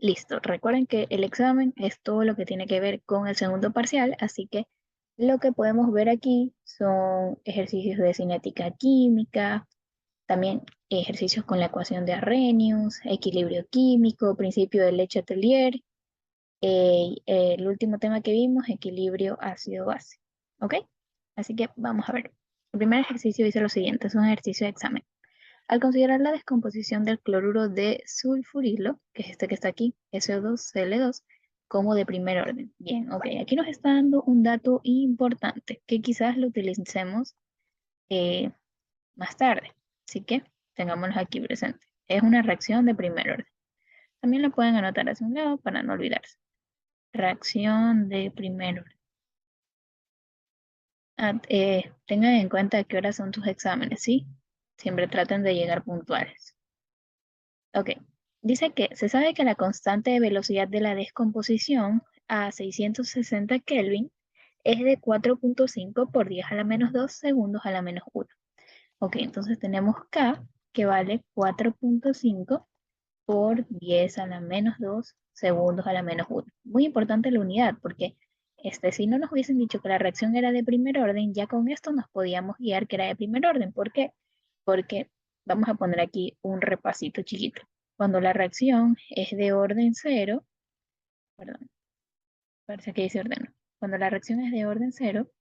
Listo. Recuerden que el examen es todo lo que tiene que ver con el segundo parcial, así que lo que podemos ver aquí son ejercicios de cinética química, también ejercicios con la ecuación de Arrhenius, equilibrio químico, principio de Le Chatelier, el último tema que vimos, equilibrio ácido-base. ¿Ok? Así que vamos a ver. El primer ejercicio dice lo siguiente, es un ejercicio de examen. Al considerar la descomposición del cloruro de sulfurilo, que es este que está aquí, SO2Cl2, como de primer orden. Bien, ok, aquí nos está dando un dato importante que quizás lo utilicemos eh, más tarde. Así que tengámoslo aquí presente. Es una reacción de primer orden. También lo pueden anotar hacia un lado para no olvidarse. Reacción de primer orden. Tengan en cuenta a qué horas son tus exámenes, ¿sí? Siempre traten de llegar puntuales. Ok, dice que se sabe que la constante de velocidad de la descomposición a 660 Kelvin es de 4.5 por 10 a la menos 2 segundos a la menos 1. Ok, entonces tenemos K que vale 4.5 por 10 a la menos 2 segundos a la menos 1. Muy importante la unidad porque si no nos hubiesen dicho que la reacción era de primer orden, ya con esto nos podíamos guiar que era de primer orden. ¿Por qué? Porque vamos a poner aquí un repasito chiquito. Cuando la reacción es de orden cero, perdón, parece que dice orden no. Cuando la reacción es de orden cero,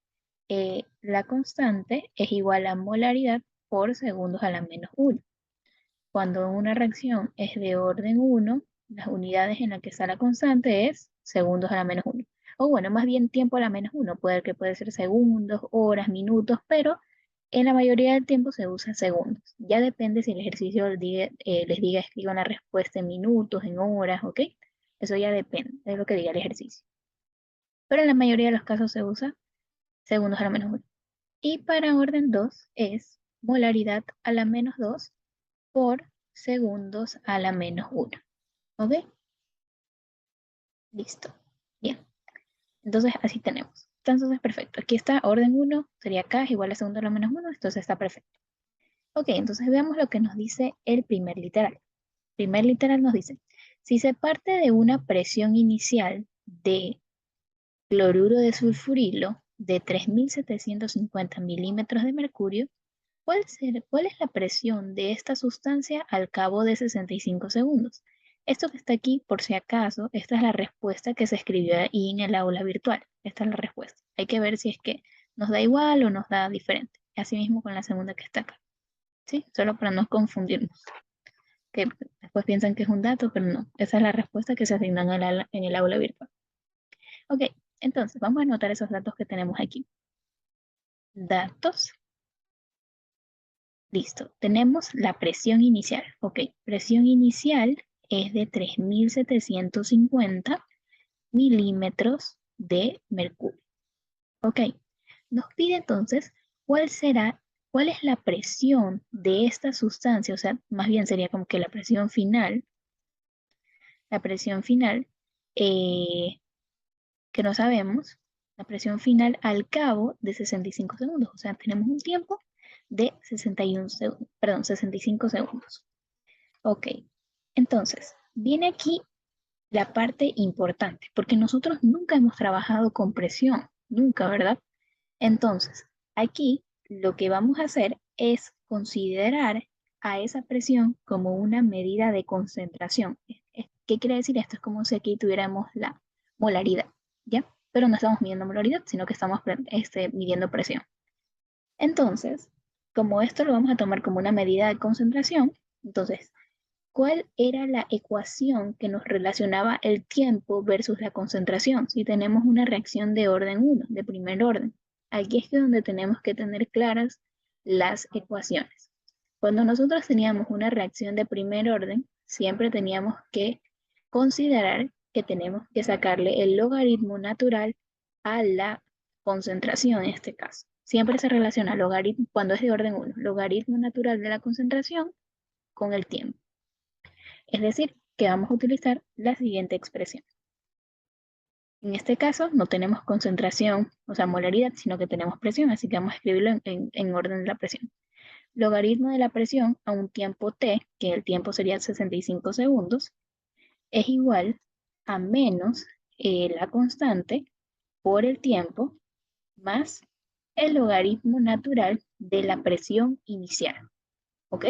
la constante es igual a molaridad por segundos a la menos 1. Cuando una reacción es de orden 1, las unidades en las que está la constante es segundos a la menos 1. O bueno, más bien tiempo a la menos 1, puede ser segundos, horas, minutos, pero en la mayoría del tiempo se usa segundos. Ya depende si el ejercicio les diga escriban la respuesta en minutos, en horas, ¿ok? Eso ya depende de lo que diga el ejercicio. Pero en la mayoría de los casos se usa segundos a la menos 1. Y para orden 2 es molaridad a la menos 2 por segundos a la menos 1. ¿Ok? Listo. Bien. Entonces así tenemos. Entonces, perfecto. Aquí está orden 1, sería K igual a segundo a la menos 1, entonces está perfecto. Ok, entonces veamos lo que nos dice el primer literal. El primer literal nos dice, si se parte de una presión inicial de cloruro de sulfurilo de 3.750 milímetros de mercurio, ¿cuál es la presión de esta sustancia al cabo de 65 segundos? Esto que está aquí, por si acaso, esta es la respuesta que se escribió ahí en el aula virtual. Esta es la respuesta. Hay que ver si es que nos da igual o nos da diferente. Asimismo con la segunda que está acá. ¿Sí? Solo para no confundirnos. Que después piensan que es un dato, pero no. Esa es la respuesta que se asigna en el aula virtual. Ok, entonces vamos a anotar esos datos que tenemos aquí. Datos. Listo, tenemos la presión inicial. Ok, presión inicial es de 3.750 milímetros de mercurio. Ok, nos pide entonces cuál es la presión de esta sustancia, o sea, más bien sería como que la presión final eh, que no sabemos, la presión final al cabo de 65 segundos, o sea, tenemos un tiempo de 65 segundos. Ok, entonces, viene aquí la parte importante, porque nosotros nunca hemos trabajado con presión, nunca, ¿verdad? Entonces, aquí lo que vamos a hacer es considerar a esa presión como una medida de concentración. ¿Qué quiere decir esto? Es como si aquí tuviéramos la molaridad, ¿ya? Pero no estamos midiendo molaridad, sino que estamos midiendo presión. Entonces, como esto lo vamos a tomar como una medida de concentración, entonces ¿cuál era la ecuación que nos relacionaba el tiempo versus la concentración? Si tenemos una reacción de orden 1, de primer orden. Aquí es que donde tenemos que tener claras las ecuaciones. Cuando nosotros teníamos una reacción de primer orden, siempre teníamos que considerar que tenemos que sacarle el logaritmo natural a la concentración en este caso. Siempre se relaciona logaritmo, cuando es de orden 1, logaritmo natural de la concentración con el tiempo. Es decir, que vamos a utilizar la siguiente expresión. En este caso no tenemos concentración, o sea, molaridad, sino que tenemos presión, así que vamos a escribirlo en orden de la presión. Logaritmo de la presión a un tiempo t, que el tiempo sería 65 segundos, es igual a menos la constante por el tiempo más el logaritmo natural de la presión inicial. ¿Ok?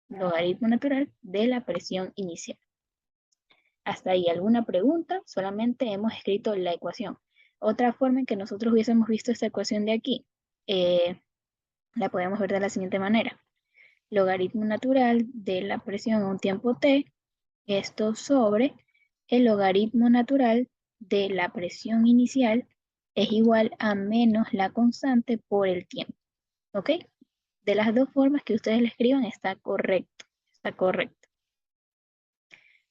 Logaritmo natural de la presión inicial. Hasta ahí, ¿alguna pregunta? Solamente hemos escrito la ecuación. Otra forma en que nosotros hubiésemos visto esta ecuación de aquí, la podemos ver de la siguiente manera. Logaritmo natural de la presión a un tiempo t, esto sobre el logaritmo natural de la presión inicial es igual a menos la constante por el tiempo. ¿Ok? De las dos formas que ustedes le escriban está correcto. Está correcto.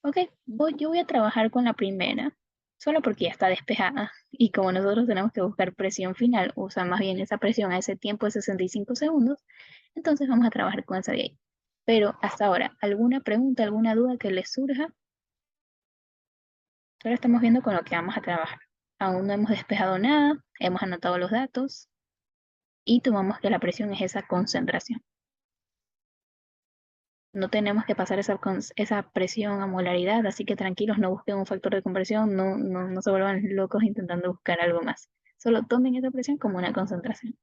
Ok, yo voy a trabajar con la primera, solo porque ya está despejada. Y como nosotros tenemos que buscar presión final, o sea, más bien esa presión a ese tiempo de 65 segundos, entonces vamos a trabajar con esa de ahí. Pero hasta ahora, ¿alguna pregunta, alguna duda que les surja? Ahora estamos viendo con lo que vamos a trabajar. Aún no hemos despejado nada, hemos anotado los datos y tomamos que la presión es esa concentración. No tenemos que pasar esa presión a molaridad, así que tranquilos, no busquen un factor de conversión, no se vuelvan locos intentando buscar algo más. Solo tomen esa presión como una concentración.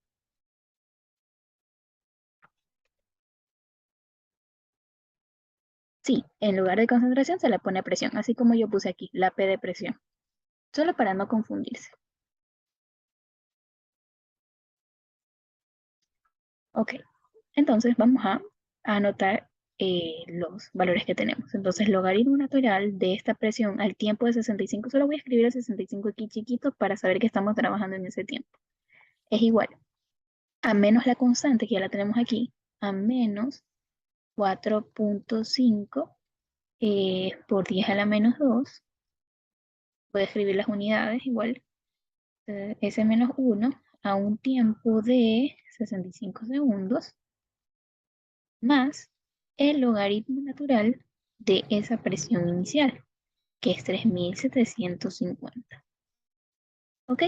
Sí, en lugar de concentración se le pone presión, así como yo puse aquí, la P de presión, solo para no confundirse. Ok, entonces vamos a anotar los valores que tenemos. Entonces, logaritmo natural de esta presión al tiempo de 65, solo voy a escribir el 65 aquí chiquito para saber que estamos trabajando en ese tiempo. Es igual a menos la constante, que ya la tenemos aquí, a menos 4.5 por 10 a la menos 2. Voy a escribir las unidades igual, S menos 1 a un tiempo de 65 segundos más el logaritmo natural de esa presión inicial, que es 3750. ¿Ok?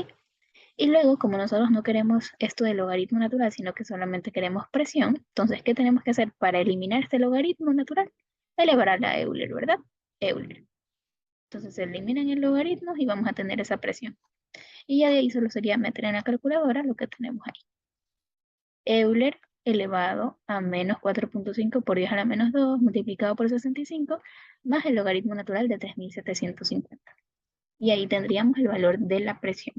Y luego, como nosotros no queremos esto de logaritmo natural, sino que solamente queremos presión, entonces, ¿qué tenemos que hacer para eliminar este logaritmo natural? Elevar a la Euler, ¿verdad? Euler. Entonces, se eliminan el logaritmo y vamos a tener esa presión. Y ya de ahí solo sería meter en la calculadora lo que tenemos ahí. Euler elevado a menos 4.5 por 10 a la menos 2 multiplicado por 65 más el logaritmo natural de 3750. Y ahí tendríamos el valor de la presión.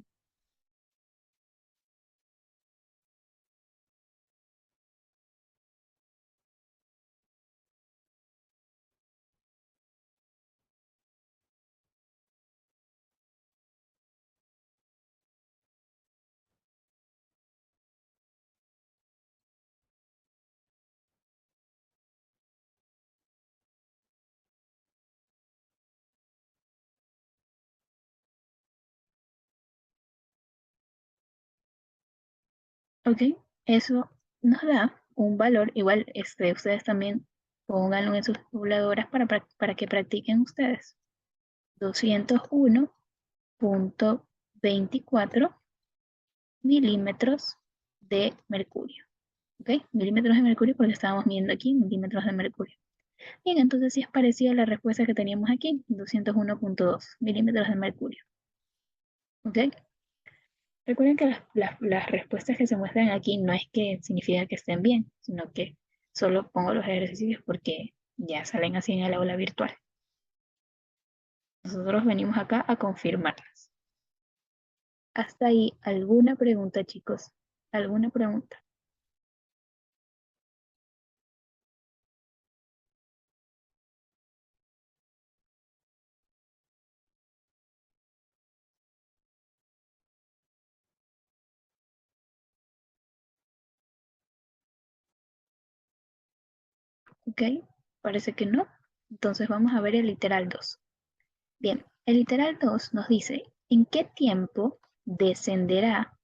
¿Ok? Eso nos da un valor, igual ustedes también pónganlo en sus calculadoras para que practiquen ustedes. 201.24 milímetros de mercurio. ¿Ok? Milímetros de mercurio porque estábamos viendo aquí milímetros de mercurio. Bien, entonces sí es parecida a la respuesta que teníamos aquí, 201.2 milímetros de mercurio. ¿Ok? Recuerden que las respuestas que se muestran aquí no es que significa que estén bien, sino que solo pongo los ejercicios porque ya salen así en el aula virtual. Nosotros venimos acá a confirmarlas. Hasta ahí, ¿alguna pregunta, chicos? ¿Alguna pregunta? ¿Ok? Parece que no. Entonces vamos a ver el literal 2. Bien, el literal 2 nos dice, ¿en qué tiempo descenderá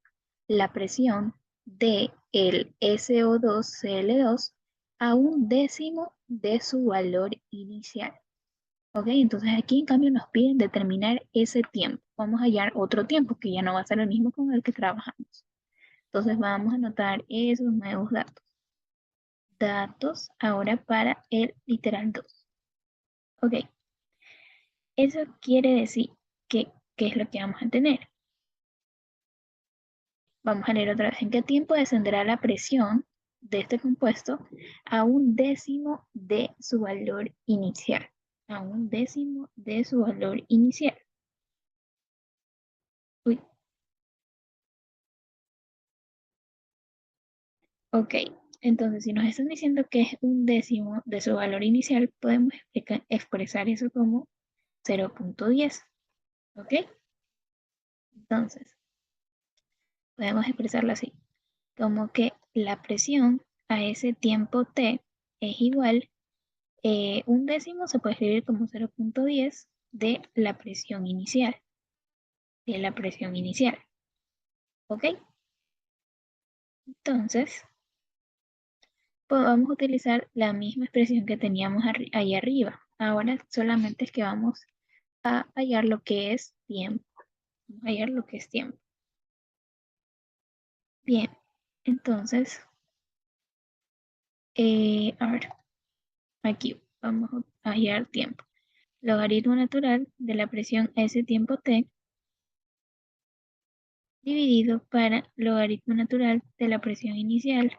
la presión de el SO2-CL2 a un décimo de su valor inicial? Ok, entonces aquí en cambio nos piden determinar ese tiempo. Vamos a hallar otro tiempo que ya no va a ser el mismo con el que trabajamos. Entonces vamos a anotar esos nuevos datos. Datos ahora para el literal 2. Ok, Eso quiere decir que, ¿qué es lo que vamos a tener? Vamos a leer otra vez. ¿En qué tiempo descenderá la presión de este compuesto a un décimo de su valor inicial? A un décimo de su valor inicial. Uy, ok. Entonces, si nos están diciendo que es un décimo de su valor inicial, podemos expresar eso como 0,10. ¿Ok? Entonces, podemos expresarlo así, como que la presión a ese tiempo t es igual, un décimo se puede escribir como 0,10 de la presión inicial, de la presión inicial. ¿Ok? Entonces, vamos a utilizar la misma expresión que teníamos ahí arriba. Ahora solamente es que vamos a hallar lo que es tiempo. Vamos a hallar lo que es tiempo. Bien, entonces, a ver, aquí vamos a hallar tiempo. Logaritmo natural de la presión a ese tiempo t dividido para logaritmo natural de la presión inicial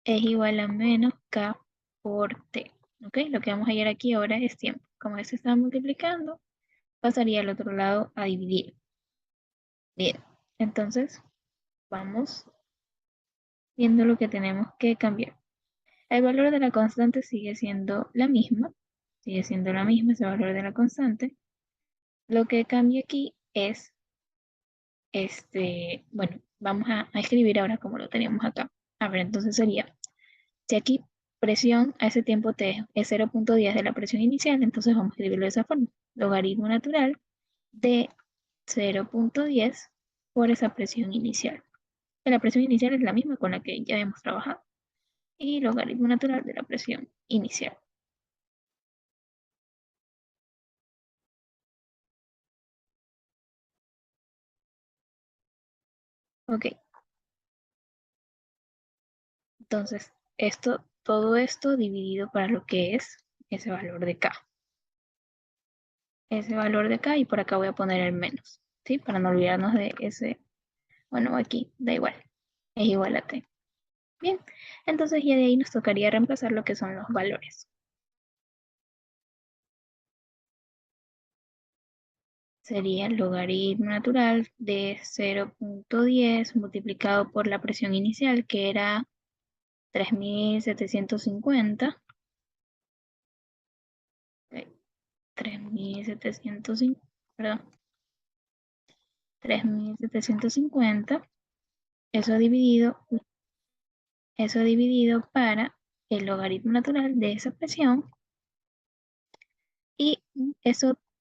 es igual a menos k por t. ¿Ok? Lo que vamos a hallar aquí ahora es tiempo. Como esto está multiplicando, pasaría al otro lado a dividir. Bien, entonces vamos viendo lo que tenemos que cambiar. El valor de la constante sigue siendo la misma, ese valor de la constante. Lo que cambia aquí es bueno, vamos a escribir ahora como lo teníamos acá. A ver, entonces sería, si aquí presión a ese tiempo t es 0,10 de la presión inicial, entonces vamos a escribirlo de esa forma. Logaritmo natural de 0,10 por esa presión inicial. La presión inicial es la misma con la que ya hemos trabajado. Y logaritmo natural de la presión inicial. Ok, entonces todo esto dividido para lo que es ese valor de k. Ese valor de acá y por acá voy a poner el menos, ¿sí? Para no olvidarnos de ese, bueno, aquí, da igual, es igual a t. Bien, entonces ya de ahí nos tocaría reemplazar lo que son los valores. Sería el logaritmo natural de 0,10 multiplicado por la presión inicial, que era 3.750. Ok, 3.750, perdón, 3.750. Eso dividido para el logaritmo natural de esa presión y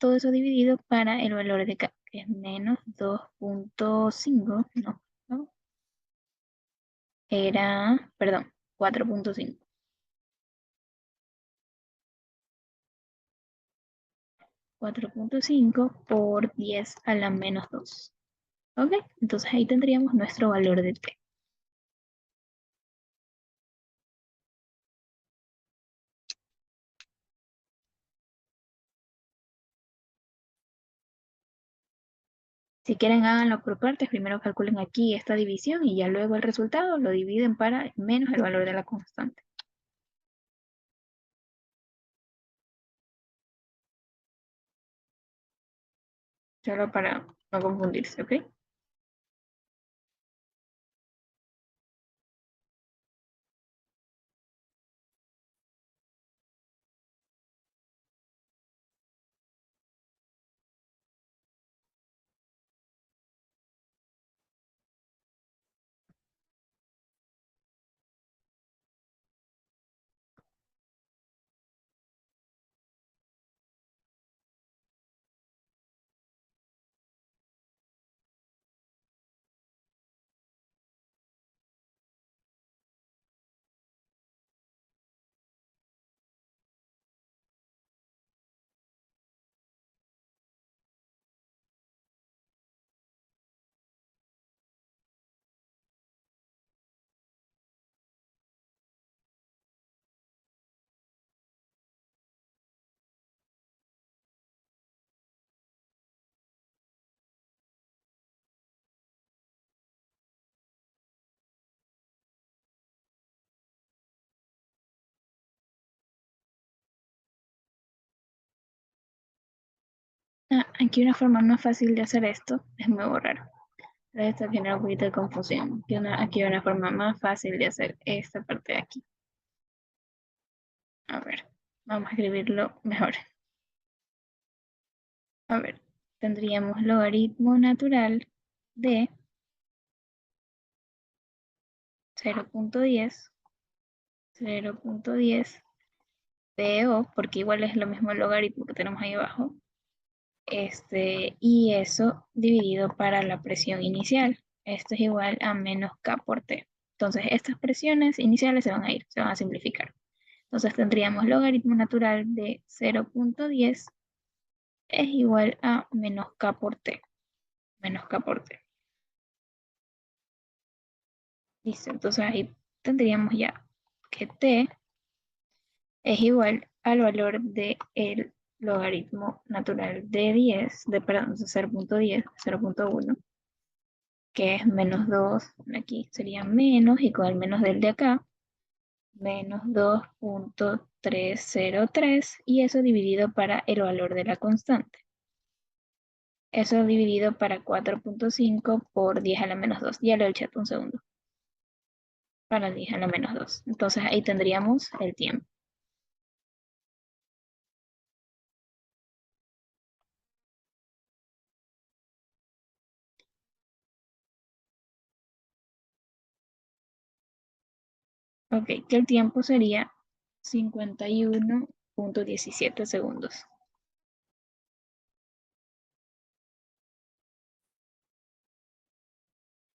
todo eso dividido para el valor de K, que es menos 2,5, no, era, perdón, 4,5. 4,5 por 10 a la menos 2. ¿Ok? Entonces ahí tendríamos nuestro valor de T. Si quieren, háganlo por partes. Primero calculen aquí esta división y ya luego el resultado lo dividen para menos el valor de la constante. Solo para no confundirse, ¿ok? Aquí una forma más fácil de hacer esto, déjame borrar. Esto genera un poquito de confusión. Aquí hay una forma más fácil de hacer esta parte de aquí. A ver, vamos a escribirlo mejor. A ver, tendríamos logaritmo natural de 0.10, 0.10 PO, porque igual es lo mismo el logaritmo que tenemos ahí abajo, y eso dividido para la presión inicial. Esto es igual a menos K por T. Entonces, estas presiones iniciales se van a ir, se van a simplificar. Entonces, tendríamos logaritmo natural de 0.10 es igual a menos K por T. Menos K por T. Listo, entonces ahí tendríamos ya que T es igual al valor del logaritmo natural de 10, perdón, de 0.10, 0.1, que es menos 2, aquí sería menos, y con el menos del de acá, menos 2.303, y eso dividido para el valor de la constante. Eso dividido para 4.5 por 10 a la menos 2. Ya leo el chat un segundo. Para 10 a la menos 2. Entonces ahí tendríamos el tiempo. Ok, que el tiempo sería 51.17 segundos.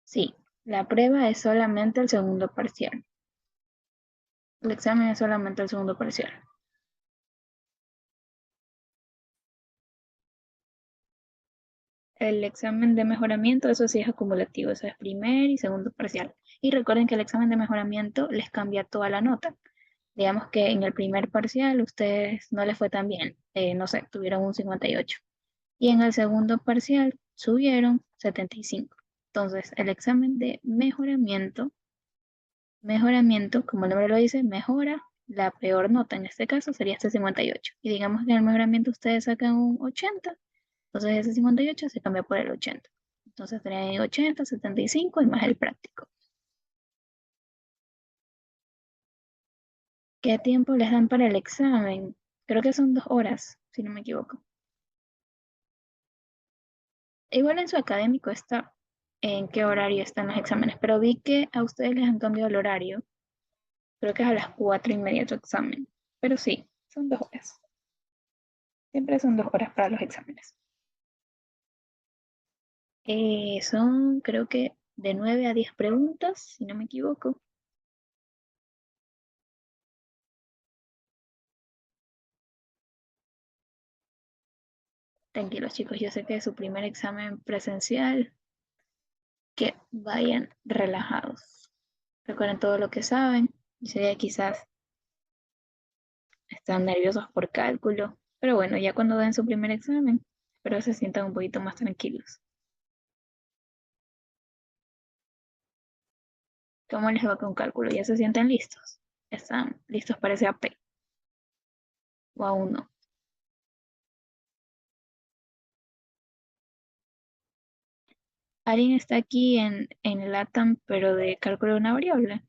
Sí, la prueba es solamente el segundo parcial. El examen es solamente el segundo parcial. El examen de mejoramiento, eso sí es acumulativo, eso es primer y segundo parcial. Y recuerden que el examen de mejoramiento les cambia toda la nota. Digamos que en el primer parcial ustedes no les fue tan bien, no sé, tuvieron un 58. Y en el segundo parcial subieron 75. Entonces, el examen de mejoramiento, como el nombre lo dice, mejora la peor nota. En este caso sería este 58. Y digamos que en el mejoramiento ustedes sacan un 80, entonces ese 58 se cambia por el 80. Entonces traen 80, 75 y más el práctico. ¿Qué tiempo les dan para el examen? Creo que son 2 horas, si no me equivoco. Igual en su académico está en qué horario están los exámenes, pero vi que a ustedes les han cambiado el horario. Creo que es a las 4:30 tu examen. Pero sí, son 2 horas. Siempre son 2 horas para los exámenes. Son, creo que, de 9 a 10 preguntas, si no me equivoco. Tranquilos, chicos, yo sé que es su primer examen presencial. Que vayan relajados. Recuerden todo lo que saben. Y sé que quizás están nerviosos por cálculo. Pero bueno, ya cuando den su primer examen, espero se sientan un poquito más tranquilos. ¿Cómo les va con cálculo? ¿Ya se sienten listos? ¿Están listos para ese AP? ¿O aún no? ¿Alguien está aquí en el LATAM, pero de cálculo de una variable?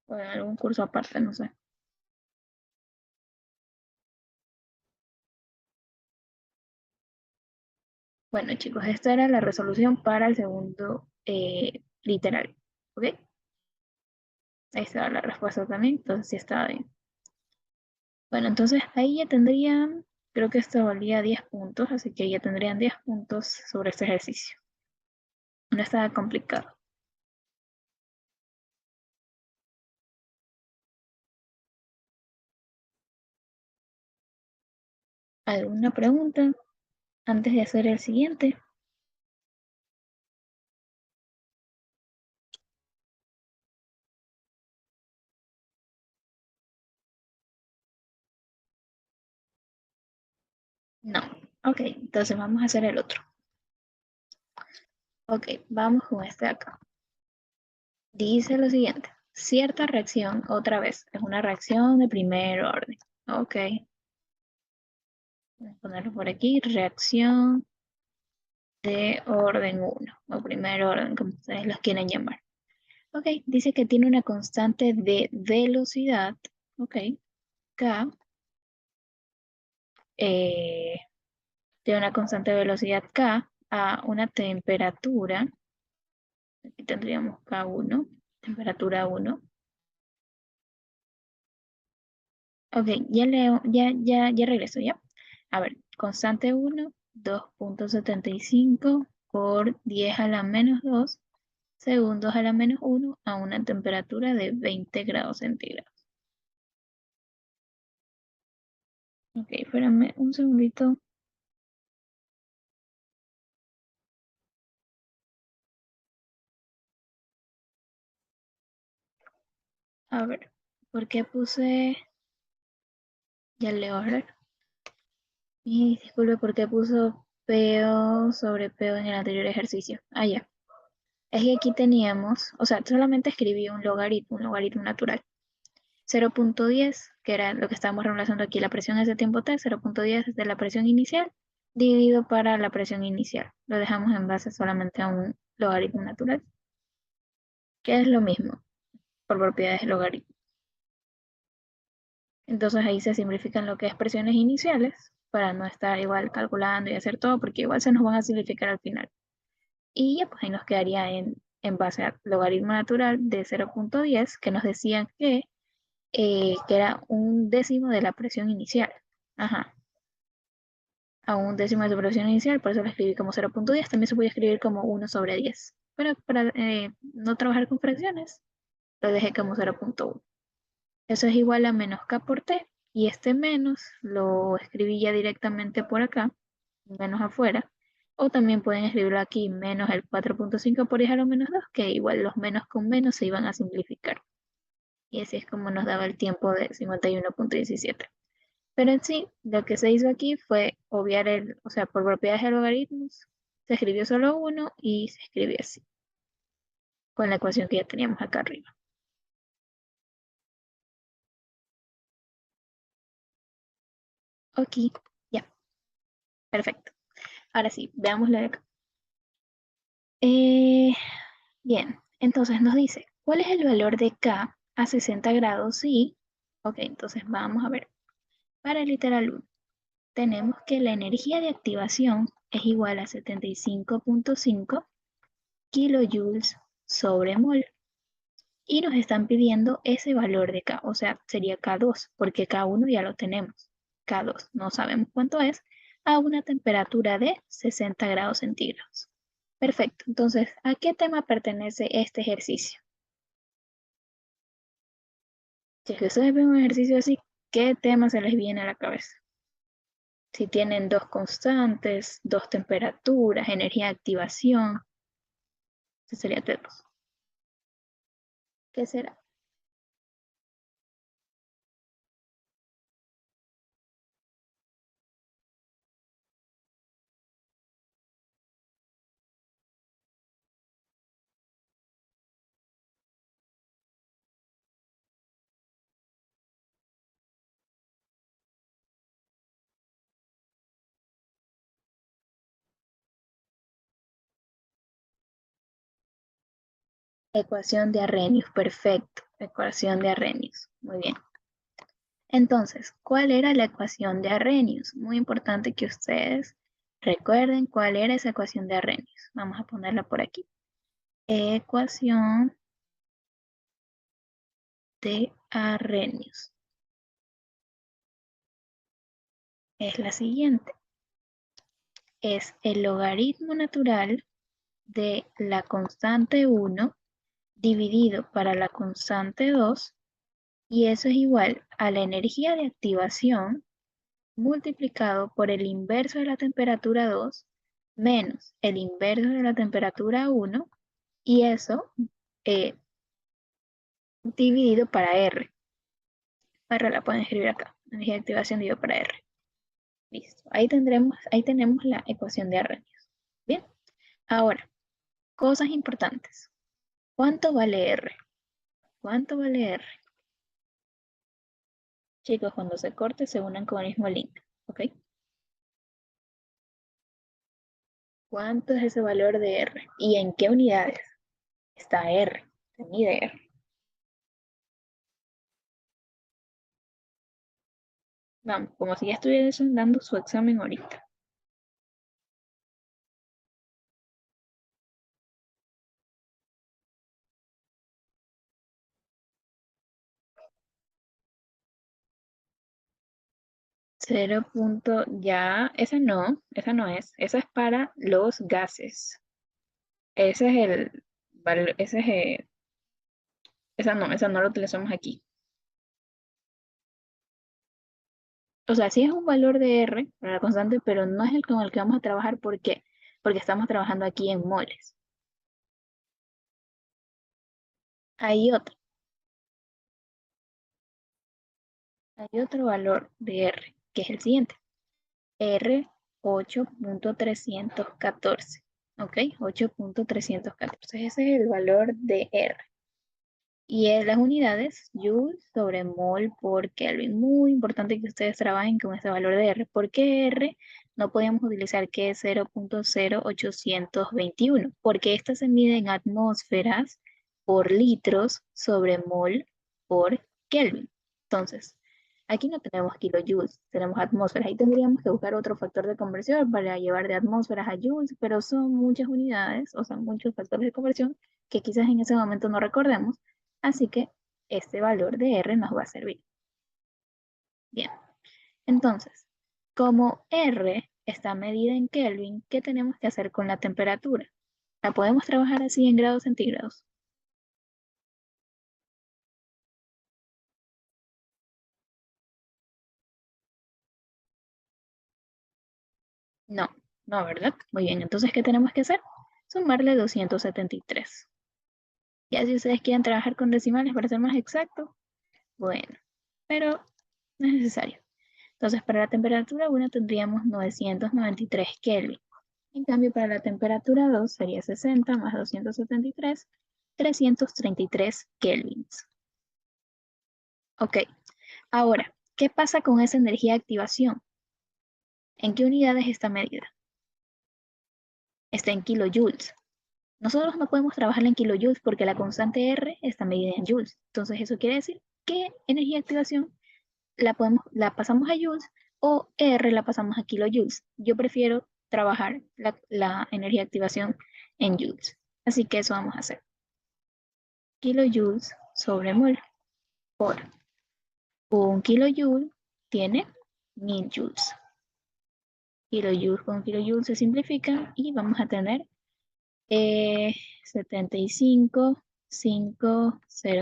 ¿O en algún curso aparte? No sé. Bueno, chicos, esta era la resolución para el segundo literal. ¿Ok? Ahí estaba la respuesta también, entonces sí estaba bien. Bueno, entonces ahí ya tendrían, creo que esto valía 10 puntos, así que ya tendrían 10 puntos sobre este ejercicio. No estaba complicado. ¿Alguna pregunta antes de hacer el siguiente? No. Ok, entonces vamos a hacer el otro. Ok, vamos con este de acá. Dice lo siguiente. cierta reacción, otra vez, es una reacción de primer orden. Ok. Voy a ponerlo por aquí, reacción de orden 1 o primer orden, como ustedes los quieren llamar. Ok, dice que tiene una constante de velocidad, ok, K, eh, tiene una constante de velocidad K a una temperatura, aquí tendríamos K1, temperatura 1. Ok, ya leo, ya regreso, ¿ya? A ver, constante 1, 2.75 por 10 a la menos 2 segundos a la menos 1 a una temperatura de 20 grados centígrados. Ok, espérame un segundito. A ver, ¿por qué puse? Ya leo, a ver. Y disculpe, ¿por qué puso PO sobre PO en el anterior ejercicio? Ah, ya. Es que aquí teníamos, o sea, solamente escribí un logaritmo natural. 0.10, que era lo que estábamos reemplazando aquí, la presión es de tiempo t, 0.10 de la presión inicial, dividido para la presión inicial. Lo dejamos en base solamente a un logaritmo natural, que es lo mismo por propiedades del logaritmo. Entonces ahí se simplifican lo que es presiones iniciales, para no estar igual calculando y hacer todo, porque igual se nos van a simplificar al final. Y ya pues ahí nos quedaría en base al logaritmo natural de 0.10, que nos decían que era un décimo de la presión inicial. Ajá, a un décimo de su presión inicial, por eso lo escribí como 0.10. También se puede escribir como 1 sobre 10. Pero para no trabajar con fracciones, lo dejé como 0.1. Eso es igual a menos K por T. Y este menos lo escribí ya directamente por acá, menos afuera. O también pueden escribirlo aquí, menos el 4.5 por 10 a lo menos 2, que igual los menos con menos se iban a simplificar. Y así es como nos daba el tiempo de 51.17. Pero en sí, lo que se hizo aquí fue obviar o sea, por propiedades de logaritmos, se escribió solo uno y se escribió así, con la ecuación que ya teníamos acá arriba. Ok, ya, perfecto. Ahora sí, veámoslo de acá. Eh, bien, entonces nos dice, ¿cuál es el valor de K a 60 grados? Sí, ok, entonces vamos a ver. Para el literal 1, tenemos que la energía de activación es igual a 75.5 kilojoules sobre mol. Y nos están pidiendo ese valor de K, o sea, sería K2, porque K1 ya lo tenemos. K2, no sabemos cuánto es, a una temperatura de 60 grados centígrados. Perfecto, entonces, ¿a qué tema pertenece este ejercicio? Si es que ustedes ven un ejercicio así, ¿qué tema se les viene a la cabeza? Si tienen dos constantes, dos temperaturas, energía de activación, ese sería T2. ¿Qué será? Ecuación de Arrhenius, perfecto. Ecuación de Arrhenius, muy bien. Entonces, ¿cuál era la ecuación de Arrhenius? Muy importante que ustedes recuerden cuál era esa ecuación de Arrhenius. Vamos a ponerla por aquí. Ecuación de Arrhenius es la siguiente. Es el logaritmo natural de la constante 1 dividido para la constante 2 y eso es igual a la energía de activación multiplicado por el inverso de la temperatura 2 menos el inverso de la temperatura 1 y eso eh, dividido para R. R la pueden escribir acá. Energía de activación dividido para R. Listo. Ahí tenemos la ecuación de Arrhenius. Bien. Ahora, cosas importantes. ¿Cuánto vale R? ¿Cuánto vale R? Chicos, cuando se corte se unan con el mismo link, ¿ok? ¿Cuánto es ese valor de R? ¿Y en qué unidades está R? Se mide R. Vamos, como si ya estuviesen dando su examen ahorita. Cero punto, ya, esa no es, esa es para los gases. Ese es el, ese es esa no la utilizamos aquí. O sea, sí es un valor de R para la constante, pero no es el con el que vamos a trabajar. ¿Por qué? Porque estamos trabajando aquí en moles. Hay hay otro valor de R, que es el siguiente. R 8.314. ¿Ok? 8.314. Ese es el valor de R. Y en las unidades, Joule sobre mol por Kelvin. Muy importante que ustedes trabajen con ese valor de R. ¿Por qué R no podíamos utilizar que es 0.0821? Porque esta se mide en atmósferas por litros sobre mol por Kelvin. Entonces, aquí no tenemos kilojoules, tenemos atmósferas. Ahí tendríamos que buscar otro factor de conversión para llevar de atmósferas a joules, pero son muchas unidades, o sea, muchos factores de conversión que quizás en ese momento no recordemos. Así que este valor de R nos va a servir. Bien, entonces, como R está medida en Kelvin, ¿qué tenemos que hacer con la temperatura? ¿La podemos trabajar así en grados centígrados? No, no, ¿verdad? Muy bien, entonces, ¿qué tenemos que hacer? Sumarle 273. Ya si ustedes quieren trabajar con decimales para ser más exacto, bueno, pero no es necesario. Entonces, para la temperatura 1 tendríamos 993 Kelvin. En cambio, para la temperatura 2 sería 60 más 273, 333 kelvins. Ok, ahora, ¿qué pasa con esa energía de activación? ¿En qué unidades está medida? Está en kilojoules. Nosotros no podemos trabajar en kilojoules porque la constante R está medida en joules. Entonces, eso quiere decir que energía de activación la pasamos a joules o R la pasamos a kilojoules. Yo prefiero trabajar la energía de activación en joules. Así que eso vamos a hacer. Kilojoules sobre mol por un kilojoule tiene 1000 joules. Kilojoules con kilojoules se simplifican y vamos a tener 75,500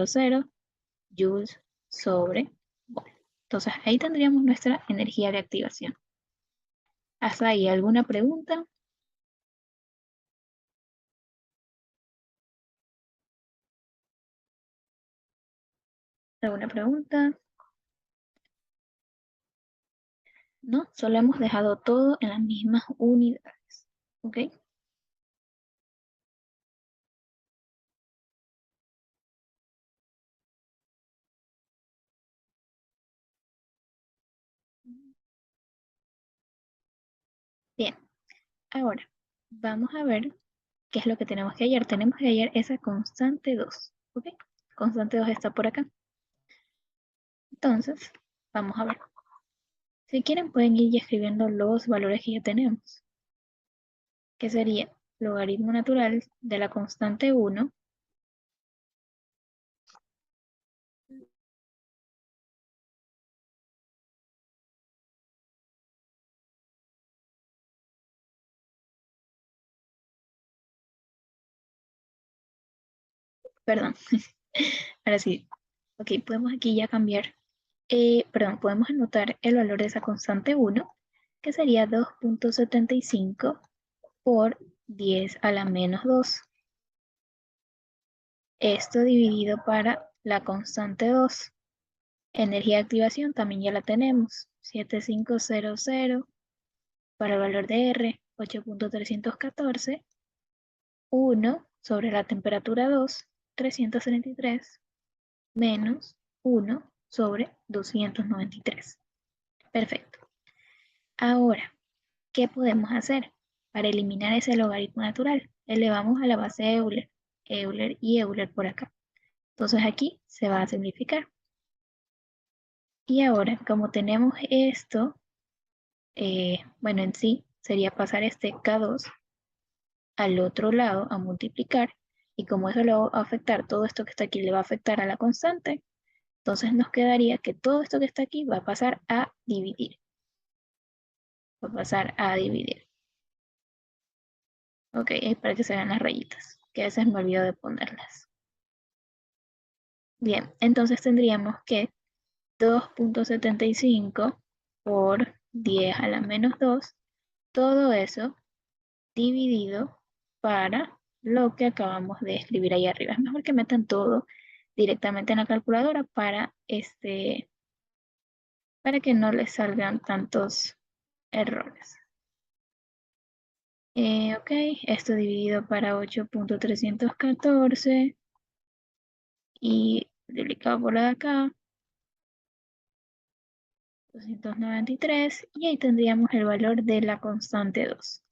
joules sobre mol. Entonces ahí tendríamos nuestra energía de activación. ¿Hasta ahí alguna pregunta? ¿Alguna pregunta? No, solo hemos dejado todo en las mismas unidades. ¿Ok? Bien, ahora vamos a ver qué es lo que tenemos que hallar. Tenemos que hallar esa constante 2. ¿Ok? Constante 2 está por acá. Entonces, vamos a ver. Si quieren pueden ir ya escribiendo los valores que ya tenemos. Que sería logaritmo natural de la constante 1. Perdón, ahora sí. Ok, podemos aquí ya cambiar. Perdón, podemos anotar el valor de esa constante 1, que sería 2.75 por 10 a la menos 2. Esto dividido para la constante 2. Energía de activación también ya la tenemos. 7500 para el valor de R, 8.314. 1 sobre la temperatura 2, 333. menos 1 sobre 293. Perfecto. Ahora, ¿qué podemos hacer? Para eliminar ese logaritmo natural, elevamos a la base de Euler, Euler y Euler por acá. Entonces aquí se va a simplificar. Y ahora, como tenemos esto, bueno, en sí sería pasar este K2 al otro lado a multiplicar. Y como eso le va a afectar, todo esto que está aquí le va a afectar a la constante, entonces nos quedaría que todo esto que está aquí va a pasar a dividir. Va a pasar a dividir. Ok, para que se vean las rayitas, que a veces me olvido de ponerlas. Bien, entonces tendríamos que 2.75 por 10 a la menos 2, todo eso dividido para lo que acabamos de escribir ahí arriba. Es mejor que metan todo directamente en la calculadora para que no les salgan tantos errores. Ok, esto dividido para 8.314 y multiplicado por la de acá, 293, y ahí tendríamos el valor de la constante 2.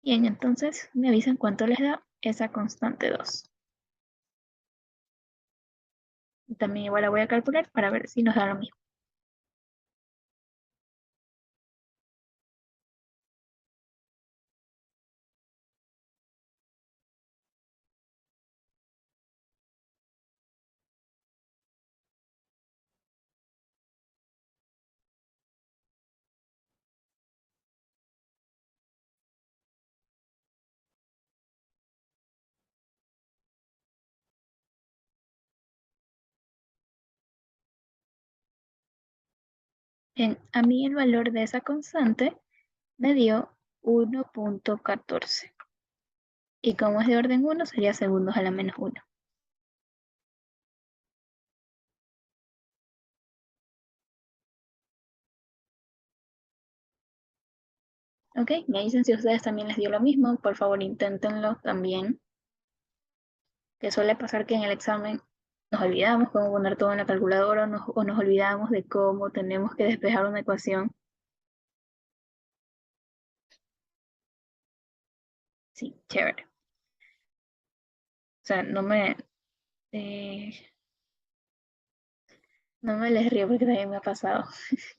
Bien, entonces me avisan cuánto les da esa constante 2. También igual la voy a calcular para ver si nos da lo mismo. Bien, a mí el valor de esa constante me dio 1.14. Y como es de orden 1, sería segundos a la menos 1. Ok, me dicen si a ustedes también les dio lo mismo. Por favor, inténtenlo también. Que suele pasar que en el examen nos olvidamos cómo poner todo en la calculadora o nos olvidamos de cómo tenemos que despejar una ecuación. Sí, chévere. O sea, eh, no me les río porque también me ha pasado.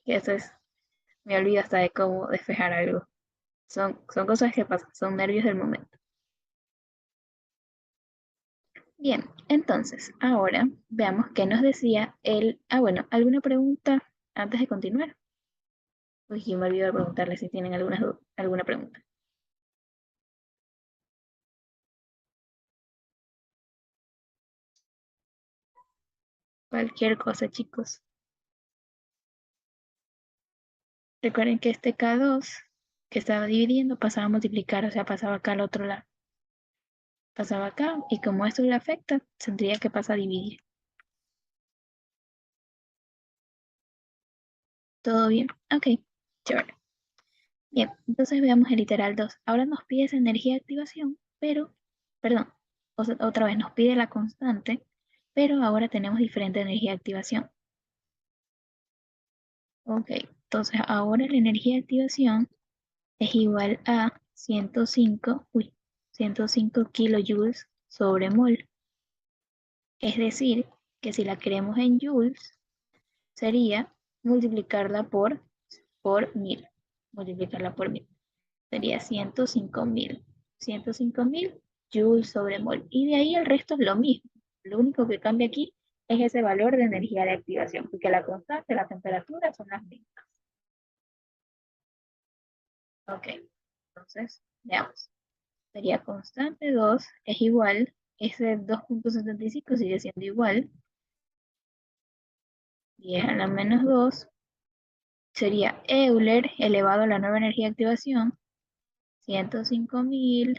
Que eso es, me olvido hasta de cómo despejar algo. Son cosas que pasan, son nervios del momento. Bien, entonces, ahora veamos qué nos decía él. Ah, bueno, ¿alguna pregunta antes de continuar? Uy, yo me olvidé de preguntarle si tienen alguna pregunta. Cualquier cosa, chicos. Recuerden que este K2 que estaba dividiendo pasaba a multiplicar, o sea, pasaba acá al otro lado. Pasaba acá, y como esto le afecta, tendría que pasar a dividir. ¿Todo bien? Ok, chévere. Bien, entonces veamos el literal 2. Ahora nos pide esa energía de activación, pero, perdón, otra vez nos pide la constante, pero ahora tenemos diferente energía de activación. Ok, entonces ahora la energía de activación es igual a 105 kilojoules sobre mol. Es decir, que si la queremos en joules, sería multiplicarla por 1000. Multiplicarla por 1000. Sería 105.000. 105.000 joules sobre mol. Y de ahí el resto es lo mismo. Lo único que cambia aquí es ese valor de energía de activación, porque la constante, la temperatura son las mismas. Ok, entonces, veamos. Sería constante 2 es igual, ese 2.75 sigue siendo igual, 10 a la menos 2 sería Euler elevado a la nueva energía de activación, 105.000